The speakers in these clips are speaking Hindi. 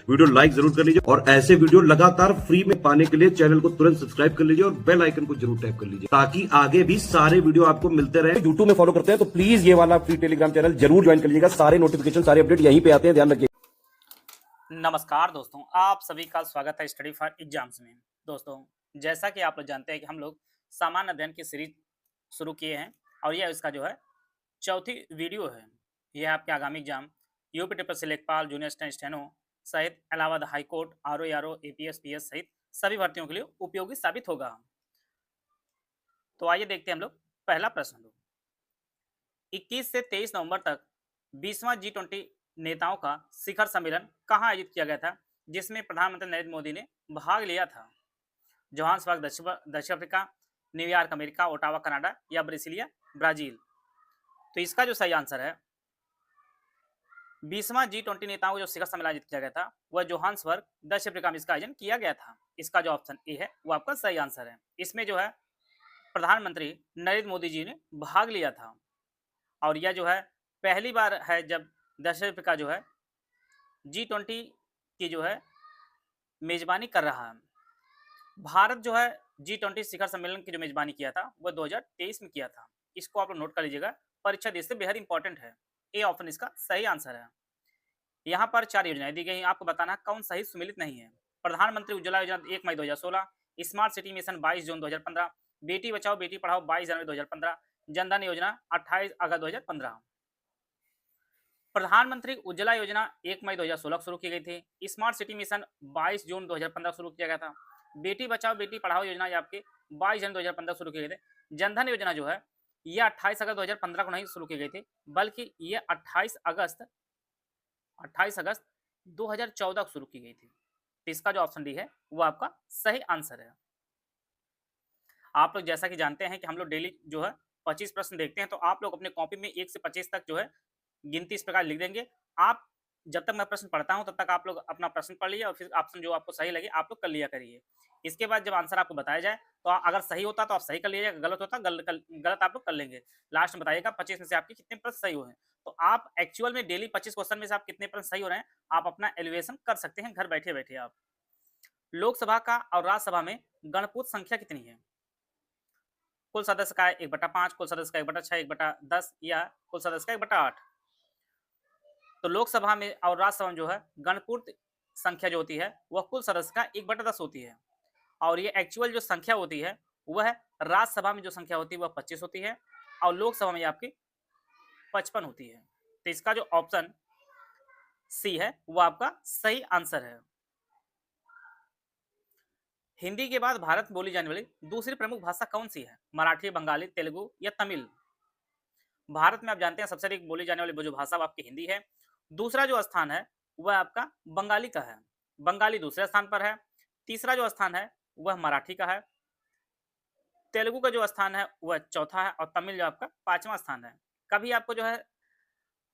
वीडियो लाइक जरूर कर लीजिए और ऐसे वीडियो लगातार फ्री में पाने के लिए चैनल को तुरंत सब्सक्राइब कर लीजिए और बेल आइकन को जरूर टैप कर लीजिए ताकि आगे भी सारे वीडियो आपको मिलते रहे। यूट्यूब में फॉलो करते हैं तो प्लीज ये वाला फ्री टेलीग्राम चैनल जरूर ज्वाइन कर लीजिएगा। सारे नोटिफिकेशन सारे अपडेट यहीं पे आते हैं, ध्यान रखिए। नमस्कार दोस्तों, आप सभी का स्वागत है स्टडी फॉर एग्जाम्स में। दोस्तों, जैसा कि आप लोग जानते हैं कि हम लोग सामान्य अध्ययन की सीरीज शुरू किए हैं और यह इसका जो है चौथी वीडियो है। यह आपके आगामी एग्जाम यूपी ट्रिपल लेखपाल, जूनियर असिस्टेंट स्टेनो सहित Allahabad high court, RO, APS, PS सहित सभी भर्तियों के लिए उपयोगी साबित होगा। तो आइए देखते हैं हम लोग पहला प्रश्न। 21 से 23 नवंबर तक 20वां G20 नेताओं का शिखर सम्मेलन कहाँ आयोजित किया गया था, जिसमें प्रधानमंत्री नरेंद्र मोदी ने भाग लिया था? जोहान्सबर्ग दक्षिण Africa, New York America, Ottawa Canada या ब्रासीलिया ब्राजील? तो इसका जो सही आंसर है 20वां G20 नेताओं का जो शिखर सम्मेलन आयोजित किया गया था वह जोहान्सबर्ग दक्षिण अफ्रीका में इसका आयोजन किया गया था। इसका जो ऑप्शन ए है वो आपका सही आंसर है। इसमें जो है प्रधानमंत्री नरेंद्र मोदी जी ने भाग लिया था और यह जो है पहली बार है जब दक्षिण अफ्रीका जो है G20 की जो है मेजबानी कर रहा है। भारत जो है G20 शिखर सम्मेलन की जो मेजबानी किया था वह 2023 में किया था। इसको आप लोग नोट कर लीजिएगा, परीक्षा देश से बेहद इंपॉर्टेंट है। ए ऑप्शन इसका सही आंसर है। यहाँ पर 4 योजनाएं दी गई, आपको बताना कौन सही सुमेलित नहीं है। प्रधानमंत्री उज्ज्वला योजना 1 मई 2016, स्मार्ट सिटी मिशन 22 जून 2015, बेटी बचाओ बेटी पढ़ाओ 22 जनवरी 2015, जनधन योजना 28 अगस्त 2015। प्रधानमंत्री उज्ज्वला योजना 1 मई 2016 शुरू की गई थी। स्मार्ट सिटी मिशन 22 जून 2015 शुरू किया गया था। बेटी बचाओ बेटी पढ़ाओ योजना ये आपके 22 जनवरी 2015 शुरू की गई थी। जनधन योजना जो है ये 28 अगस्त 2015 को नहीं शुरू की गई थी, बल्कि ये 28 अगस्त 2014 को शुरू की गई थी। तो इसका जो ऑप्शन डी है वो आपका सही आंसर है। आप लोग जैसा कि जानते हैं कि हम लोग डेली जो है 25 प्रश्न देखते हैं, तो आप लोग अपने कॉपी में 1 से 25 तक जो है गिनती इस प्रकार लिख देंगे। आप जब तक मैं प्रश्न पढ़ता हूं तब तक आप लोग अपना प्रश्न पढ़ लीजिए और फिर ऑप्शन जो आपको सही लगे आप लोग कर लिया करिए। इसके बाद जब आंसर आपको बताया जाए तो अगर सही होता तो आप सही कर लीजिएगा, गलत होता गलत आप लोग कर लेंगे। लास्ट में बताइएगा 25 में से आपके कितने प्रश्न सही हुए हैं। तो आप एक्चुअल में डेली 25 क्वेश्चन में से आप कितने प्रश्न सही हो रहे हैं आप अपना एलिवेशन कर सकते हैं घर बैठे बैठे। आप लोकसभा का और राज्यसभा में गणपूत संख्या कितनी है? कुल सदस्य का 1/5, कुल सदस्य का 1/6, 1/10 या कुल सदस्य का 1/8? तो लोकसभा में और राज्यसभा में जो है गणपूर्त संख्या जो होती है वह कुल सदस्य का 1/10 होती है और ये एक्चुअल जो संख्या होती है वह राज्यसभा में जो संख्या होती है वह 25 होती है और लोकसभा में आपकी 55 होती है। तो इसका जो ऑप्शन सी है वो आपका सही आंसर है। हिंदी के बाद भारत में बोली जाने वाली दूसरी प्रमुख भाषा कौन सी है? मराठी, बंगाली, तेलुगु या तमिल? भारत में आप जानते हैं सबसे अधिक बोली जाने वाली जो भाषा आपकी हिंदी है। दूसरा जो स्थान है वह आपका बंगाली का है, बंगाली दूसरे स्थान पर है। तीसरा जो स्थान है वह मराठी का है। तेलुगु का जो स्थान है वह चौथा है और तमिल जो आपका 5वां स्थान है। कभी आपको जो है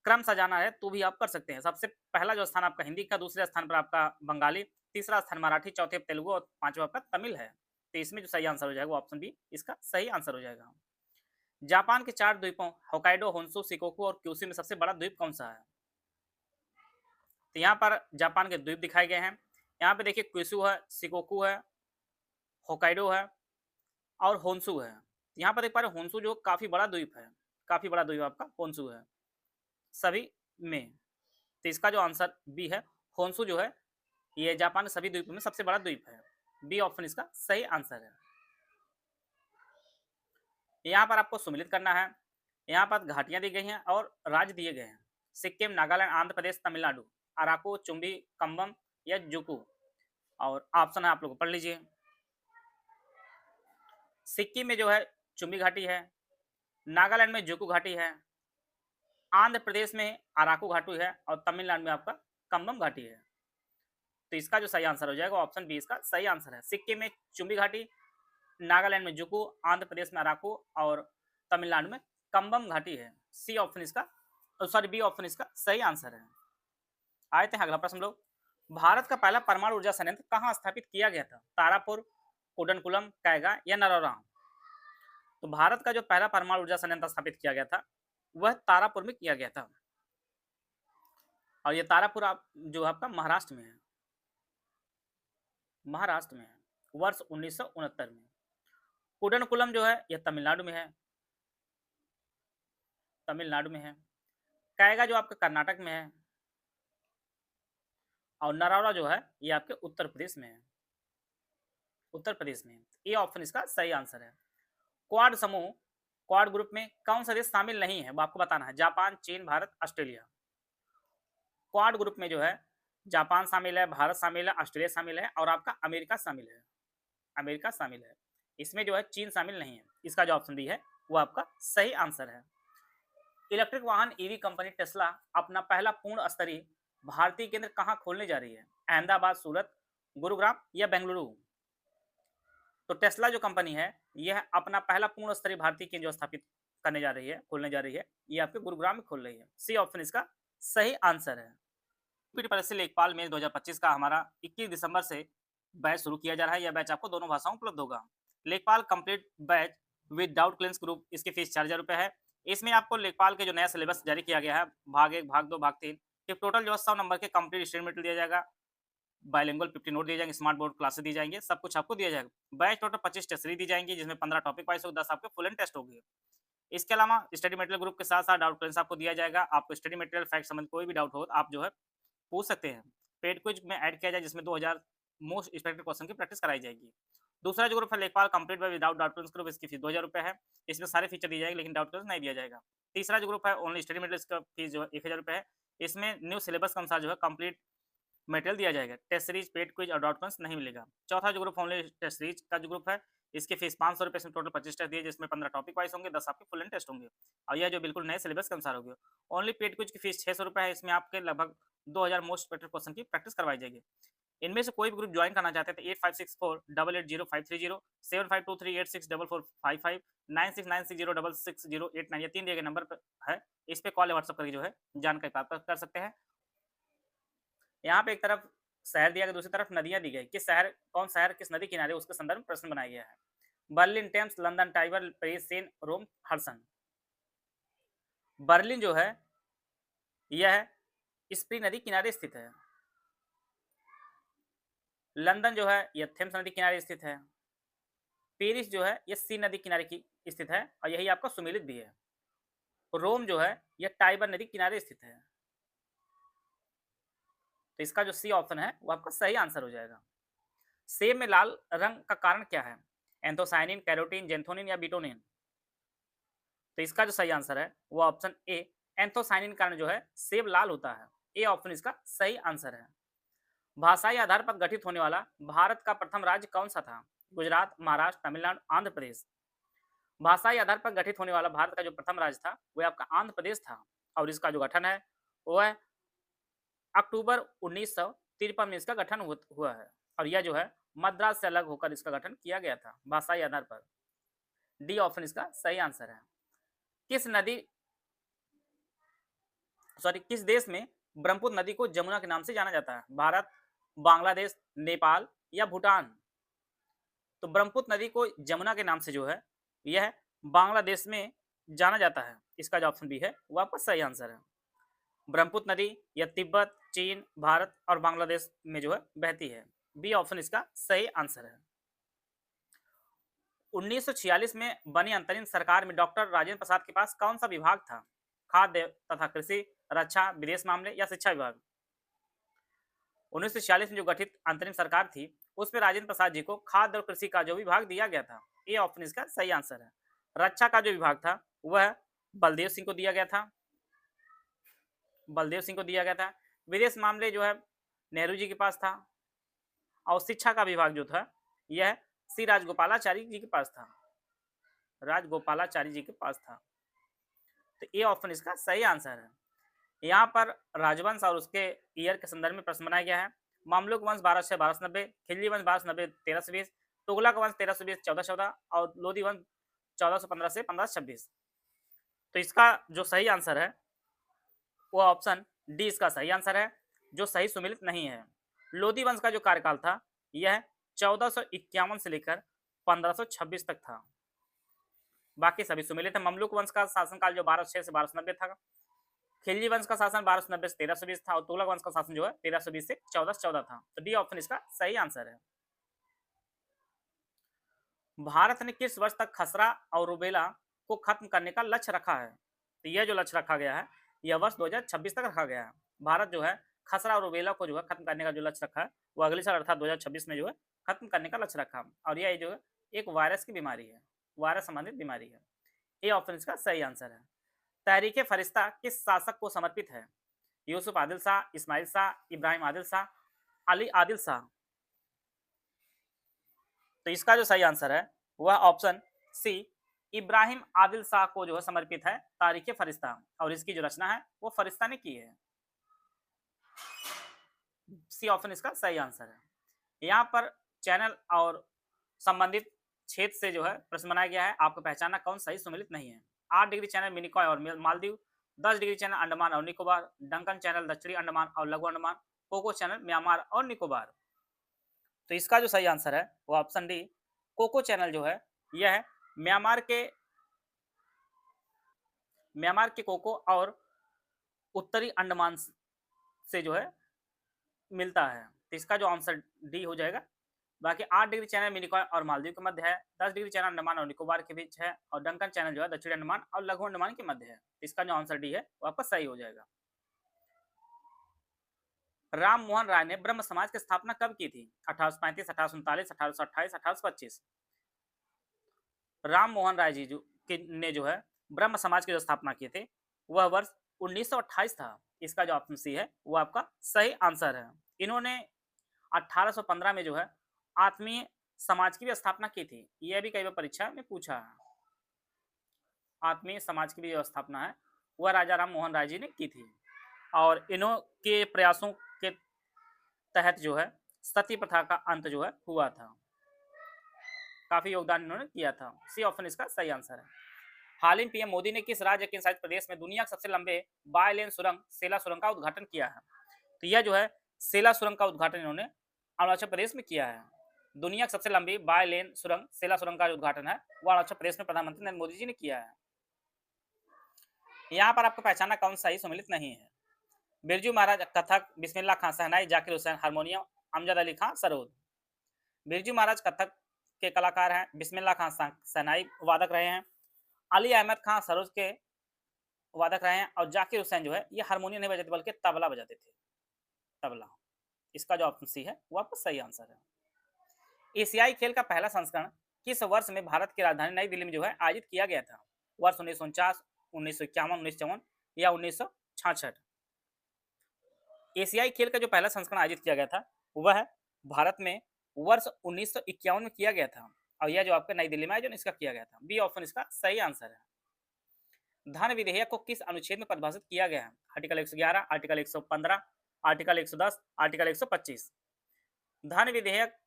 क्रम सजाना है तो भी आप कर सकते हैं। सबसे पहला जो स्थान आपका हिंदी का, दूसरे स्थान पर आपका बंगाली, तीसरा स्थान मराठी, चौथे तेलुगु और 5वां आपका तमिल है। तो इसमें जो सही आंसर हो जाएगा वो ऑप्शन बी इसका सही आंसर हो जाएगा। जापान के 4 द्वीपों होकाइडो, होन्शु, शिकोकू और क्यूशू में सबसे बड़ा द्वीप कौन सा है? तो यहाँ पर जापान के द्वीप दिखाए गए हैं। यहाँ पे देखिए क्यूशू है, शिकोकू है, होकाइडो है और होन्शु है। यहाँ पर देख पा रहे होन्शु जो काफी बड़ा द्वीप है, काफी बड़ा द्वीप आपका होन्शु है सभी में। तो इसका जो आंसर बी है, होन्शु जो है ये जापान के सभी द्वीपों में सबसे बड़ा द्वीप है। बी ऑप्शन इसका सही आंसर है। यहाँ पर आपको सम्मिलित करना है। यहाँ पर घाटियां दी गई हैं और राज्य दिए गए हैं। सिक्किम, नागालैंड, आंध्र प्रदेश, तमिलनाडु, अराकू, चुंबी, कम्बम या जुकू? और ऑप्शन है आप लोग पढ़ लीजिए। सिक्किम में जो है चुंबी घाटी है, नागालैंड में जुकू घाटी है, आंध्र प्रदेश में अराकू घाटी है और तमिलनाडु में आपका कम्बम घाटी है। तो इसका जो सही आंसर हो जाएगा ऑप्शन बी इसका सही आंसर है। सिक्किम में चुंबी घाटी, नागालैंड में जुकू, आंध्र प्रदेश में अराकू और तमिलनाडु में कम्बम घाटी है। सी ऑप्शन इसका सॉरी बी ऑप्शन इसका सही आंसर है। आए थे अगला प्रश्न लोग। भारत का पहला परमाणु ऊर्जा संयंत्र कहाँ स्थापित किया गया था? तारापुर, कुडनकुलम, कैगा या नरौरा? तो भारत का जो पहला परमाणु ऊर्जा संयंत्र स्थापित किया गया था वह तारापुर में किया गया था और यह तारापुर जो आपका महाराष्ट्र में है। महाराष्ट्र में है, वर्ष 1969 में। कुडनकुलम जो है यह तमिलनाडु में है, तमिलनाडु में है। कैगा जो आपके कर्नाटक में है, और नरौरा जो है ये आपके उत्तर प्रदेश में है, उत्तर प्रदेश में है। ये ऑप्शन इसका सही आंसर है। क्वाड समूह, क्वाड ग्रुप में कौन सा देश शामिल नहीं है वो आपको बताना है। जापान, चीन, भारत, ऑस्ट्रेलिया। क्वाड ग्रुप में जो है जापान शामिल है, भारत शामिल है, ऑस्ट्रेलिया शामिल है और आपका अमेरिका शामिल है, अमेरिका शामिल है। इसमें जो है चीन शामिल नहीं है। इसका जो ऑप्शन डी है वो आपका सही आंसर है। इलेक्ट्रिक वाहन ईवी कंपनी टेस्ला अपना पहला पूर्ण स्तरीय भारतीय केंद्र कहां खोलने जा रही है? अहमदाबाद, सूरत, गुरुग्राम या बेंगलुरु? तो टेस्ला जो कंपनी है यह अपना पहला पूर्ण स्तरीय भारतीय केंद्र जो स्थापित करने जा रही है, खोलने जा रही है, ये आपके गुरुग्राम में खोल रही है। सी ऑप्शन इसका सही आंसर है। पीटी परीक्षा लेखपाल में 2025 का हमारा 21 दिसंबर से बैच शुरू किया जा रहा है। यह बैच आपको दोनों भाषाओं में उपलब्ध होगा। लेखपाल complete batch with doubt clearance group, इसकी फीस 4000 रुपये है। इसमें आपको लेखपाल के जो नया सिलेबस जारी किया गया है, भाग 1, भाग 2, भाग 3, ये टोटल जो 100 नंबर के कंप्लीट स्टडी मटेरियल दिया जाएगा। बाइलिंगुअल 50 नोट दिए जाएंगे, स्मार्ट बोर्ड क्लासेस दिए जाएंगे, सब कुछ आपको दिया जाएगा। बैच टोटल 25 टेस्ट सीरीज दी जाएंगी, जिसमें 15 टॉपिक वाइज होगी, 10 आपके फुल एंड टेस्ट होगी। इसके अलावा स्टडी मटेरियल ग्रुप के साथ साथ डाउट क्लियरेंस आपको दिया जाएगा। आपको स्टडी मटेरियल फैक्ट संबंध कोई भी डाउट हो आप जो है पूछ सकते हैं। पेड क्विज में ऐड किया जाए, जिसमें 2000 मोस्ट एक्सपेक्टेड क्वेश्चन की प्रैक्टिस कराई जाएगी। दूसरा जो ग्रुप है लेखपाल complete bye without doubt clearance group, इसकी फीस 2000 रुपये है। इसमें सारे फीचर दिए जाएंगे लेकिन डाउट क्लियरेंस नहीं दिया जाएगा। तीसरा जो ग्रुप है ओनली स्टडी मटेरियल, इसका फीस जो है 1000 रुपये है। इसमें न्यू सिलेबस के अनुसार जो है कंप्लीट मटेरियल दिया जाएगा। टेस्ट सीरीज, पेड क्विज और डाउट क्लियरेंस नहीं मिलेगा। चौथा जो ग्रुप ओनली टेस्ट सीरीज का जो ग्रुप है, इसकी फीस 500 रुपये, इसमें टोटल 25 टेस्ट दिए, जिसमें 15 टॉपिक वाइज होंगे, 10 आपके फुल एंड टेस्ट होंगे और यह जो बिल्कुल नए सिलेबस के अनुसार होगी। ओनली पेड क्विज की फीस 600 रुपये है। इसमें आपके लगभग 2000 मोस्ट एक्सपेक्टेड क्वेश्चन की प्रैक्टिस करवाई जाएगी। इनमें से कोई भी ग्रुप ज्वाइन करना चाहते हैं तो 8564880530, 7523864455, 9696066089, ये 3 दिए गए नंबर पर है। इस पे कॉल या व्हाट्सएप करके जो है जानकारी प्राप्त कर सकते हैं। यहाँ पे एक तरफ शहर दिया गया, दूसरी तरफ नदियां दी गई। किस शहर, कौन शहर किस नदी किनारे, उसके संदर्भ में प्रश्न बनाया गया है। Berlin, Thames, London, Tiber, Paris, Seine, Rome, Hudson. Berlin जो है यह स्प्री नदी किनारे स्थित है। लंदन जो है यह थेम्स नदी किनारे स्थित है। पेरिस जो है यह सी नदी किनारे की स्थित है और यही आपका सुमेलित भी है। रोम जो है यह टाइबर नदी किनारे स्थित है। तो इसका जो सी ऑप्शन है वो आपका सही आंसर हो जाएगा। सेब में लाल रंग का कारण क्या है? एंथोसाइनिन, कैरोटीन, जेंथोनिन या बिटोनिन? तो इसका जो सही आंसर है वो ऑप्शन ए, एंथोसाइनिन के कारण जो है सेब लाल होता है। ए ऑप्शन इसका सही आंसर है। भाषाई आधार पर गठित होने वाला भारत का प्रथम राज्य कौन सा था? गुजरात, महाराष्ट्र, तमिलनाडु, आंध्र प्रदेश? भाषाई आधार पर गठित होने वाला भारत का जो प्रथम राज्य था वह आपका आंध्र प्रदेश था और इसका जो गठन है वो है अक्टूबर 1953 में इसका गठन हुआ है और यह जो है मद्रास से अलग होकर इसका गठन किया गया था भाषाई आधार पर। डी ऑप्शन इसका सही आंसर है। किस देश में ब्रह्मपुत्र नदी को जमुना के नाम से जाना जाता है? भारत, बांग्लादेश, नेपाल या भूटान? तो ब्रह्मपुत्र नदी को जमुना के नाम से जो है यह बांग्लादेश में जाना जाता है। इसका जो ऑप्शन बी है वो आपका सही आंसर है। ब्रह्मपुत्र नदी या तिब्बत, चीन, भारत और बांग्लादेश में जो है बहती है। बी ऑप्शन इसका सही आंसर है। 1946 में बनी अंतरिम सरकार में डॉक्टर राजेंद्र प्रसाद के पास कौन सा विभाग था? खाद्य तथा कृषि, रक्षा, विदेश मामले या शिक्षा विभाग? 1946 में जो गठित अंतरिम सरकार थी उसमें राजेंद्र प्रसाद जी को खाद्य और कृषि का जो विभाग दिया गया था। ये ऑप्शन इसका सही आंसर है। रक्षा का जो विभाग था वह बलदेव सिंह को दिया गया था, बलदेव सिंह को दिया गया था। विदेश मामले जो है नेहरू जी के पास था और शिक्षा का विभाग जो था यह सी राजगोपालाचारी जी के पास था, राजगोपालाचारी जी के पास था। तो ये ऑप्शन इसका सही आंसर है। यहाँ पर राजवंश और उसके ईयर के संदर्भ में प्रश्न बनाया गया है। मामलुक वंश 1200 1290, खिलजी वंश 1290 1320, तुगलक वंश 1320 1414 और लोधी वंश 1415 से 1526। तो इसका जो सही आंसर है वो ऑप्शन डी इसका सही आंसर है, जो सही सुमेलित नहीं है। लोधी वंश का जो कार्यकाल था यह 1451 से लेकर 1526 तक था, बाकी सभी सुमेलित है। ममलुक वंश का शासनकाल जो 1206 से 1290 था, खिलजी वंश का शासन 1290 से 1320 था और तुगलक वंश का शासन जो है 1320 से 1414 था। तो डी ऑप्शन इसका सही आंसर है। भारत ने किस वर्ष तक खसरा और रूबेला को खत्म करने का लक्ष्य रखा है? तो यह जो लक्ष्य रखा गया है, यह वर्ष 2026 तक रखा गया है। भारत जो है खसरा और रूबेला को जो है खत्म करने का जो लक्ष्य रखा है, वो अगले साल अर्थात 2026 में जो है खत्म करने का लक्ष्य रखा। और यह जो है एक वायरस की बीमारी है, वायरस संबंधित बीमारी है। ए ऑप्शन इसका सही आंसर है। तहरीक फरिश्ता किस शासक को समर्पित है? यूसुफ आदिल शाह, इस्माइल शाह, इब्राहिम आदिल शाह, अली आदिल शाह। तो इसका जो सही आंसर है वह ऑप्शन सी इब्राहिम आदिल शाह को जो है समर्पित है तारीख फरिश्ता, और इसकी जो रचना है वो फरिश्ता ने की है। सी ऑप्शन इसका सही आंसर है। यहाँ पर चैनल और संबंधित क्षेत्र से जो है प्रश्न बनाया गया है, आपको पहचानना कौन सही सुमेलित नहीं है। 8 डिग्री चैनल मिनिकॉय और मालदीव, 10 डिग्री चैनल अंडमान और निकोबार, डंकन चैनल दक्षिणी अंडमान और लघु अंडमान, कोको चैनल म्यांमार और निकोबार। तो इसका जो सही आंसर है वो ऑप्शन डी कोको चैनल जो है यह म्यांमार के कोको और उत्तरी अंडमान से जो है मिलता है। तो इसका जो आंसर डी हो जाएगा। बाकी 8 डिग्री चैनल मिनिकॉय और मालदीव के मध्य है, 10 डिग्री चैनल अंडमान और निकोबार के बीच है, और डंकन चैनल जो है दक्षिणी अंडमान और लघु अंडमान के मध्य है। तो इसका जो आंसर डी है वो आपका सही हो जाएगा। राम मोहन राय ने ब्रह्म समाज की स्थापना कब की थी? 1835, 1839, 1828, 1825। राम मोहन राय जी ने जो है ब्रह्म समाज की जो स्थापना की थी वह वर्ष 1928 था। इसका जो ऑप्शन सी है वो आपका सही आंसर है। इन्होंने 1815 में जो है आत्मीय समाज की भी स्थापना की थी। यह भी कई बार परीक्षा में पूछा है। आत्मीय समाज की भी जो स्थापना है वह राजा राम मोहन राय जी ने की थी, और इन्हों के प्रयासों के तहत जो है सती प्रथा का अंत जो है हुआ था। काफी योगदान इन्होंने किया था। सी ऑप्शन इसका सही आंसर है। हाल ही पीएम मोदी ने किस राज्य के शासित प्रदेश में दुनिया के सबसे लंबे बाय लेन सुरंग सेला सुरंग का उद्घाटन किया है? तो यह जो है सेला सुरंग का उद्घाटन इन्होंने अरुणाचल प्रदेश में किया है। दुनिया की सबसे लंबी बाय लेन सुरंग सेला सुरंग का जो उद्घाटन है वो अरुणाचल प्रदेश में प्रधानमंत्री नरेंद्र मोदी जी ने किया है। यहाँ पर आपको पहचानना कौन सही सम्मिलित नहीं है। बिरजू महाराज कथक, बिस्मिल्लाह खान शहनाई, जाकिर हुसैन हारमोनियम, अमजद अली खान सरोद। बिरजू महाराज कथक के कलाकार हैं, बिस्मिल्लाह खान शहनाई वादक रहे हैं, अली अहमद खान सरोज के वादक रहे हैं, और जाकिर हुसैन जो है ये हारमोनियम नहीं बजाते बल्कि तबला बजाते थे, तबला। इसका जो ऑप्शन सी है वो आपका सही आंसर है। एशियाई खेल का पहला संस्करण किस वर्ष में भारत की राजधानी नई दिल्ली में जो है आयोजित किया गया था? वर्ष 1949, 1951, 1954 या 1966। एशियाई खेल का जो पहला संस्करण आयोजित किया गया था वह भारत में वर्ष 1951 में किया गया था, और यह जो आपका नई दिल्ली में आयोजन इसका किया गया था। बी ऑप्शन इसका सही आंसर है। धन विधेयक को किस अनुच्छेद में परिभाषित किया गया है? Article 111, article 115, article 110, article 125। धन विधेयक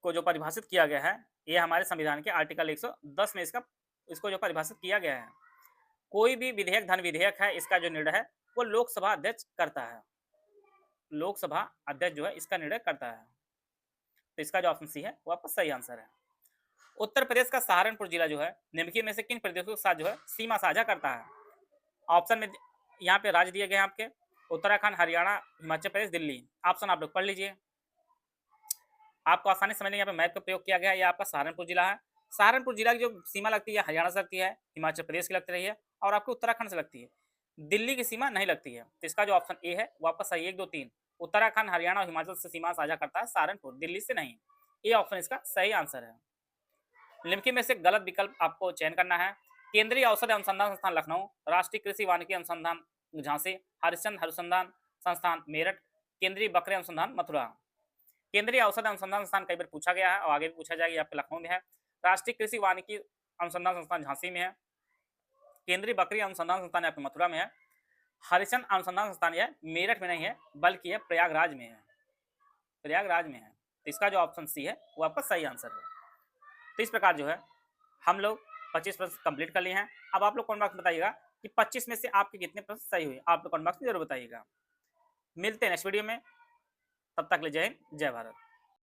को जो परिभाषित किया गया है यह हमारे संविधान के आर्टिकल 110 में इसको जो परिभाषित किया गया है। कोई भी विधेयक धन विधेयक है, इसका जो निर्णय है वो लोकसभा अध्यक्ष करता है। लोकसभा अध्यक्ष जो है इसका निर्णय करता है। तो इसका जो ऑप्शन सी है वो आपका सही आंसर है। उत्तर प्रदेश का सहारनपुर जिला जो है निम्नलिखित में से किन प्रदेशों के साथ जो है सीमा साझा करता है? ऑप्शन में यहाँ पे राज्य दिए गए हैं आपके, उत्तराखंड, हरियाणा, हिमाचल प्रदेश, दिल्ली। ऑप्शन आप लोग पढ़ लीजिए, आपको आसानी समझने यहाँ पे मैप का प्रयोग किया गया है। यह आपका सहारनपुर जिला है। सहारनपुर जिला की जो सीमा लगती है हरियाणा से लगती है, हिमाचल प्रदेश की लगती रही है, और आपको उत्तराखंड से लगती है। दिल्ली की सीमा नहीं लगती है। तो इसका जो ऑप्शन ए है वो आपका सही 1, 2, 3 उत्तराखंड, हरियाणा और हिमाचल से सीमा साझा करता है सहारनपुर, दिल्ली से नहीं। ए ऑप्शन इसका सही आंसर है। निम्नलिखित में से गलत विकल्प आपको चयन करना है। केंद्रीय औषध अनुसंधान संस्थान लखनऊ, राष्ट्रीय कृषि वानिकी अनुसंधान झांसी, हरिश्चंद्र अनुसंधान संस्थान मेरठ, केंद्रीय बकरे अनुसंधान मथुरा। केंद्रीय औषध अनुसंधान संस्थान कई बार पूछा गया है और आगे भी पूछा जाएगा। आपके लखनऊ में है। राष्ट्रीय कृषि वानिकी अनुसंधान संस्थान झांसी में है। केंद्रीय बकरी अनुसंधान संस्थान आपके मथुरा में है। हरिश्चंद्र अनुसंधान संस्थान यह मेरठ में नहीं है बल्कि यह प्रयागराज में है। प्रयागराज में है। तो इसका जो ऑप्शन सी है वो आपका सही आंसर है। तो इस प्रकार जो है हम लोग 25 प्रश्न कंप्लीट कर लिए हैं। अब आप लोग कमेंट बॉक्स में बताइएगा कि 25 में से आपके कितने प्रश्न सही हुए। आप लोग कमेंट बॉक्स में जरूर बताइएगा। मिलते हैं नेक्स्ट वीडियो में, तब तक ले जय हिंद, जय भारत।